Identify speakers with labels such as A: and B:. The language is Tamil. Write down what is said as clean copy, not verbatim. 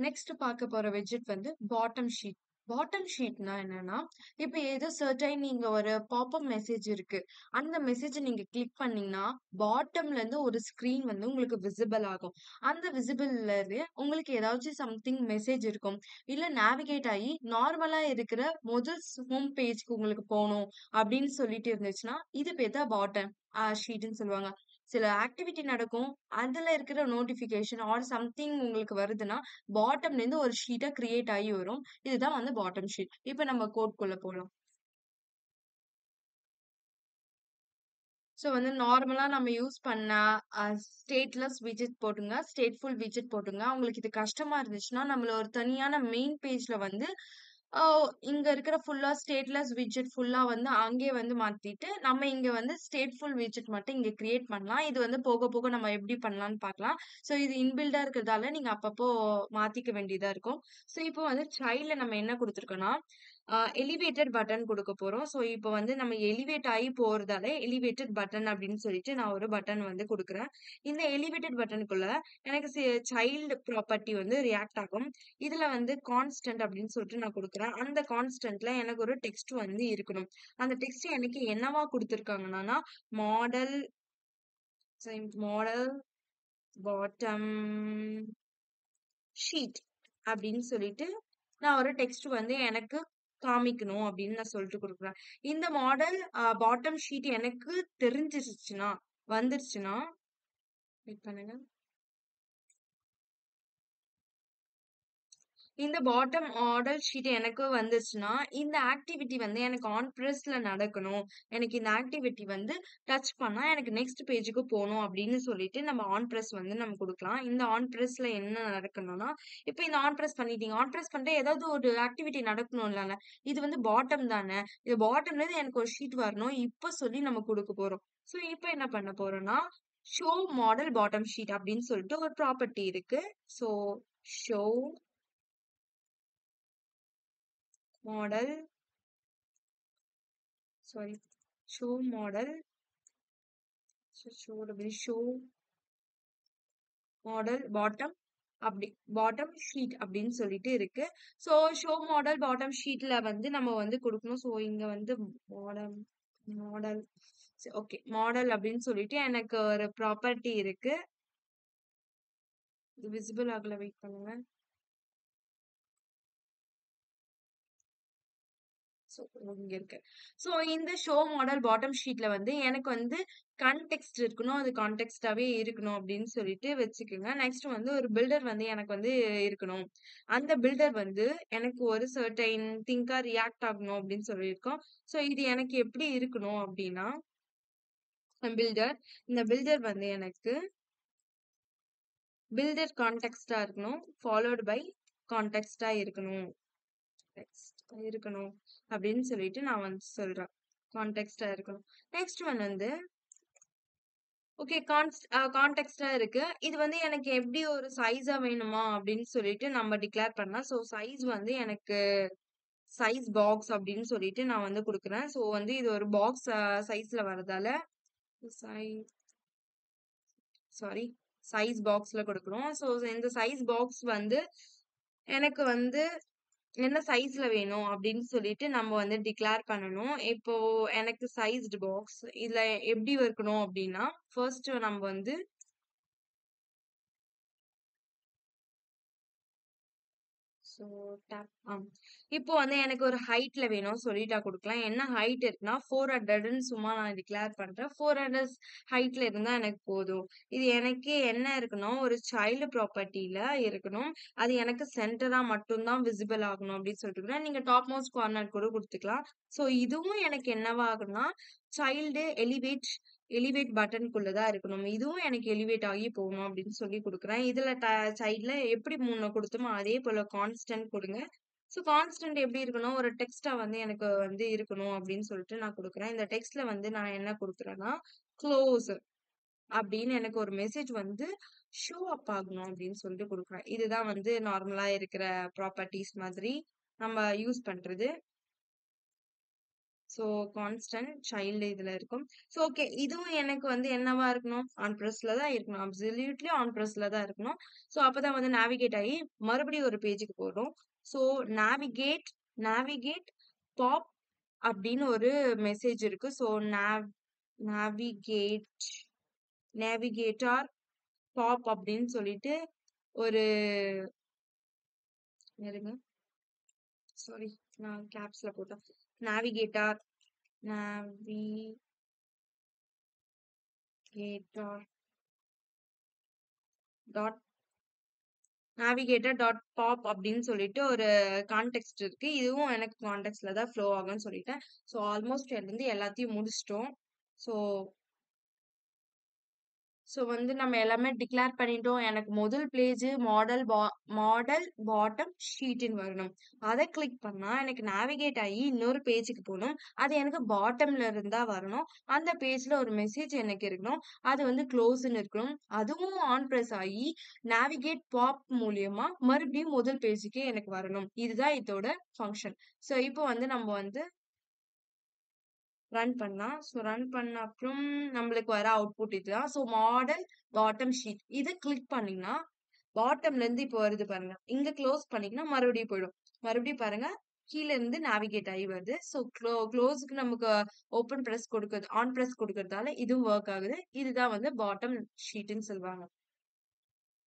A: நெக்ஸ்ட் பார்க்க போற widget வந்து பாட்டம் ஷீட். பாட்டம் ஷீட்னா என்னன்னா, இப்ப ஏதோ சர்டைன் நீங்க ஒரு பாப்அப் மெசேஜ் இருக்கு. அந்த மெசேஜ நீங்க கிளிக் பண்ணீங்கன்னா, பாட்டம்ல இருந்து ஒரு ஸ்க்ரீன் வந்து உங்களுக்கு விசிபிள் ஆகும். அந்த விசிபிள்ல இருந்து உங்களுக்கு ஏதாச்சும் சம்திங் மெசேஜ் இருக்கும். இல்ல நேவிகேட் ஆயி நார்மலா இருக்கிற முதல் ஹோம் பேஜ்க்கு உங்களுக்கு போணும் அப்படின்னு சொல்லிட்டு இருந்துச்சுன்னா, இது பேர் தான் பாட்டம் ஷீட்ன்னு சொல்லுவாங்க. சில ஆக்டிவிட்டி நடக்கும். அதுல இருக்கிற நோட்டிஃபிகேஷன் ஆர் சம்திங் உங்களுக்கு வருதுன்னா, பாட்டம்ல இருந்து ஒரு ஷீட்டா கிரியேட் ஆகி வரும். இதுதான் வந்து பாட்டம் ஷீட். இப்ப நம்ம கோட்குள்ள போலாம். ஸோ வந்து நார்மலா நம்ம யூஸ் பண்ண ஸ்டேட்லெஸ் விட்ஜெட் போட்டுங்க. ஸ்டேட்ஃபுல் விட்ஜெட் போட்டுங்க. உங்களுக்கு இது கஷ்டமா இருந்துச்சுன்னா, நம்மள ஒரு தனியான மெயின் பேஜ்ல வந்து ஆ இங்க இருக்கிற ஃபுல்லா ஸ்டேட்லெஸ் விட்ஜெட் ஃபுல்லா வந்து அங்கேயே வந்து மாத்திட்டு, நம்ம இங்க வந்து ஸ்டேட்ஃபுல் விட்ஜெட் மட்டும் இங்க கிரியேட் பண்ணலாம். இது வந்து போக போக நம்ம எப்படி பண்ணலாம்னு பார்க்கலாம். ஸோ இது இன்பில்டா இருக்கிறதால நீங்க அப்பப்போ மாத்திக்க வேண்டியதா இருக்கும். ஸோ இப்போ வந்து சைல்ட்ல நம்ம என்ன குடுத்துருக்கோம்னா, எலிவேட்டட் பட்டன் குடுக்க போறோம். ஸோ இப்போ வந்து நம்ம எலிவேட் ஆயி போறதால எலிவேட்டட் பட்டன் அப்படின்னு சொல்லிட்டு நான் ஒரு பட்டன் வந்து குடுக்குறேன். இந்த எலிவேட்டட் பட்டனுக்குள்ள எனக்கு சைல்டு ப்ராப்பர்ட்டி வந்து ரியாக்ட் ஆகும். இதுல வந்து கான்ஸ்டன்ட் அப்படின்னு சொல்லிட்டு நான் குடுக்குறேன். அந்த கான்ஸ்டன்ட்ல எனக்கு ஒரு டெக்ஸ்ட் வந்து இருக்கணும். அந்த டெக்ஸ்ட் எனக்கு என்னவா குடுத்துருக்காங்கன்னா, மாடல் மாடல் பாட்டம் ஷீட் அப்படின்னு சொல்லிட்டு நான் ஒரு டெக்ஸ்ட் வந்து எனக்கு காமிக்கணும் அப்படின்னு நான் சொல்லிட்டு குடுக்குறேன். இந்த மாடல் பாட்டம் ஷீட் எனக்கு தெரிஞ்சிருச்சுன்னா வந்துருச்சுன்னா வெயிட் பண்ணுங்க. இந்த பாட்டம் மாடல் ஷீட் எனக்கு வந்துச்சுன்னா, இந்த ஆக்டிவிட்டி வந்து எனக்கு ஆன் பிரஸ்ல நடக்கணும். எனக்கு இந்த ஆக்டிவிட்டி வந்து டச் பண்ணா எனக்கு நெக்ஸ்ட் பேஜுக்கு போணும் அப்படின்னு சொல்லிட்டு நம்ம ஆன் பிரஸ் வந்து நம்ம குடுக்கலாம். இந்த ஆன் பிரஸ்ல என்ன நடக்கணும்னா, இப்ப இந்த ஆன் பிரஸ் பண்ணிட்டீங்க. ஆன் பிரஸ் பண்ணிட்டு ஏதாவது ஒரு ஆக்டிவிட்டி நடக்கணும்லங்க. இது வந்து பாட்டம் தானே. இது பாட்டம்ல இருந்து எனக்கு ஒரு ஷீட் வரணும். இப்ப சொல்லி நம்ம குடுக்க போறோம். ஸோ இப்ப என்ன பண்ண போறோம்னா, ஷோ மாடல் பாட்டம் ஷீட் அப்படின்னு சொல்லிட்டு ஒரு ப்ராப்பர்ட்டி இருக்கு. So show model sorry show model show model bottom அப்படி பாட்டம் ஷீட் அப்படின்னு சொல்லிட்டு இருக்கு. ஸோ ஷோ மாடல் பாட்டம் ஷீட்ல வந்து நம்ம வந்து கொடுக்கணும். ஸோ இங்க வந்து மாடல் மாடல் ஓகே மாடல் அப்படின்னு சொல்லிட்டு எனக்கு ஒரு ப்ராப்பர்ட்டி இருக்கு. இது விசிபிள் ஆகல வெயிட் பண்ணுங்க. ஸோ இங்க இருக்கு. ஸோ இந்த ஷோ மாடல் பாட்டம் ஷீட்ல வந்து எனக்கு வந்து கான்டெக்ஸ்ட் இருக்கணும். அது கான்டெக்ஸ்டாவே இருக்கணும் அப்படின்னு சொல்லிட்டு வச்சுக்கோங்க. நெக்ஸ்ட் வந்து ஒரு பில்டர் வந்து எனக்கு வந்து இருக்கணும். அந்த பில்டர் வந்து எனக்கு ஒரு சர்டைன் திங்கா ரியாக்ட் ஆகணும் அப்படின்னு சொல்லியிருக்கோம். ஸோ இது எனக்கு எப்படி இருக்கணும் அப்படின்னா பில்டர் இந்த பில்டர் வந்து எனக்கு பில்டர் கான்டெக்ஸ்டா இருக்கணும். ஃபாலோட் பை கான்டெக்ஸ்டா இருக்கணும். இருக்கணும் அப்படின்னு சொல்லிட்டு நான் வந்து சொல்றேன். கான்டெக்ஸ்டா இருக்கணும். நெக்ஸ்ட் ஒன் வந்து ஓகே கான்டெக்ஸ்டா இருக்கு. இது வந்து எனக்கு எப்படி ஒரு சைஸா வேணுமா அப்படின்னு சொல்லிட்டு நம்ம டிக்ளேர் பண்ணலாம். ஸோ சைஸ் வந்து எனக்கு சைஸ் பாக்ஸ் அப்படின்னு சொல்லிட்டு நான் வந்து குடுக்குறேன். ஸோ வந்து இது ஒரு பாக்ஸ் சைஸ்ல வரதால சை சாரி சைஸ் பாக்ஸ்ல கொடுக்குறோம். ஸோ இந்த சைஸ் பாக்ஸ் வந்து எனக்கு வந்து என்ன சைஸ்ல வேணும் அப்படின்னு சொல்லிட்டு நம்ம வந்து டிக்ளேர் பண்ணணும். இப்போ எனக்கு சைஸ்டு பாக்ஸ் இதுல எப்படி இருக்கணும் அப்படின்னா ஃபர்ஸ்ட் நம்ம வந்து ஸோ இப்போ வந்து எனக்கு ஒரு ஹைட்ல வேணும் சொல்லிட்டா கொடுக்கலாம். என்ன ஹைட் இருக்குன்னா 400ன்னு சும்மா நான் டிக்ளேர் பண்றேன். 400 ஹைட்ல இருந்தா எனக்கு போதும். இது எனக்கு என்ன இருக்கணும் ஒரு சைல்டு ப்ராப்பர்ட்டில இருக்கணும். அது எனக்கு சென்டரா மட்டும் தான் விசிபிள் ஆகணும் அப்படின்னு சொல்லிட்டு நீங்க டாப் மோஸ்ட் கார்னர் கூட கொடுத்துக்கலாம். ஸோ இதுவும் எனக்கு என்னவா ஆகும்னா சைல்டு எலிவேட் பட்டனுக்குள்ள தான் இருக்கணும். இதுவும் எனக்கு எலிவேட் ஆகி போகணும் அப்படின்னு சொல்லி குடுக்குறேன். இதுல சைடுல எப்படி 3 குடுத்தோமோ அதே போல கான்ஸ்டன்ட் குடுங்க. ஸோ கான்ஸ்டன்ட் எப்படி இருக்கணும்? ஒரு டெக்ஸ்ட்டா வந்து எனக்கு வந்து இருக்கணும் அப்படின்னு சொல்லிட்டு நான் குடுக்குறேன். இந்த டெக்ஸ்ட்ல வந்து நான் என்ன குடுக்குறேன்னா, க்ளோஸ் அப்படின்னு எனக்கு ஒரு மெசேஜ் வந்து ஷோ அப் ஆகணும் அப்படின்னு சொல்லிட்டு குடுக்குறேன். இதுதான் வந்து நார்மலா இருக்கிற ப்ராப்பர்ட்டீஸ் மாதிரி நம்ம யூஸ் பண்றது. ஸோ கான்ஸ்டன்ட் சைல்டு இதுல இருக்கும். So okay. இதுவும் எனக்கு வந்து என்னவா இருக்கணும்? ஆன் பிரஸ்ல தான் இருக்கணும். அப்சல்யூட்லி ஆன் பிரஸ்ல தான் இருக்கணும். ஸோ அப்பதான் வந்து நேவிகேட் ஆகி மறுபடியும் ஒரு பேஜுக்கு போடும். ஸோ நேவிகேட் நேவிகேட் பாப் அப்படின்னு ஒரு மெசேஜ் இருக்கு. ஸோ நேவிகேட் நேவிகேட்டார் பாப் அப்படின்னு சொல்லிட்டு ஒரு இருங்க. சாரி, நான் கேப்ஸ்ல போட்டேன். நேவிகேட்டார் நேவிகேட்டார் டாட் நேவிகேட்டர் டாட் பாப் அப்படின்னு சொல்லிட்டு ஒரு கான்டெக்ஸ்ட் இருக்கு. இதுவும் எனக்கு கான்டெக்ட்ல தான் ஃப்ளோ ஆகும்னு சொல்லிட்டேன். ஸோ ஆல்மோஸ்ட் வந்து எல்லாத்தையும் முடிச்சிட்டோம். ஸோ வந்து நம்ம எல்லாமே டிக்ளேர் பண்ணிட்டோம். எனக்கு முதல் பேஜ் மாடல் பாட்டம் ஷீட்ன்னு வரணும். அதை கிளிக் பண்ணா எனக்கு நேவிகேட் ஆகி இன்னொரு பேஜுக்கு போகணும். அது எனக்கு பாட்டம்ல இருந்தா வரணும். அந்த பேஜ்ல ஒரு மெசேஜ் எனக்கு இருக்கணும். அது வந்து க்ளோஸ்ன்னு இருக்கணும். அதுவும் ஆன் பிரஸ் ஆகி நேவிகேட் பாப் மூலியமா மறுபடியும் முதல் பேஜுக்கே எனக்கு வரணும். இதுதான் இதோட ஃபங்க்ஷன். ஸோ இப்போ வந்து நம்ம வந்து ரன் பண்ணலாம். ஸோ ரன் பண்ண அப்புறம் நம்மளுக்கு வர அவுட்புட் இதுதான். ஸோ மாடல் பாட்டம் ஷீட் இதை கிளிக் பண்ணீங்கன்னா பாட்டம்ல இருந்து இப்போ வருது பாருங்க. இங்க க்ளோஸ் பண்ணீங்கன்னா மறுபடியும் போயிடும். மறுபடியும் பாருங்க, கீழ இருந்து நேவிகேட் ஆகி வருது. ஸோ க்ளோஸுக்கு நமக்கு ஓப்பன் பிரஸ் கொடுக்குறது, ஆன் பிரஸ் கொடுக்கறதால இதுவும் ஒர்க் ஆகுது. இதுதான் வந்து பாட்டம் ஷீட்ன்னு சொல்லுவாங்க.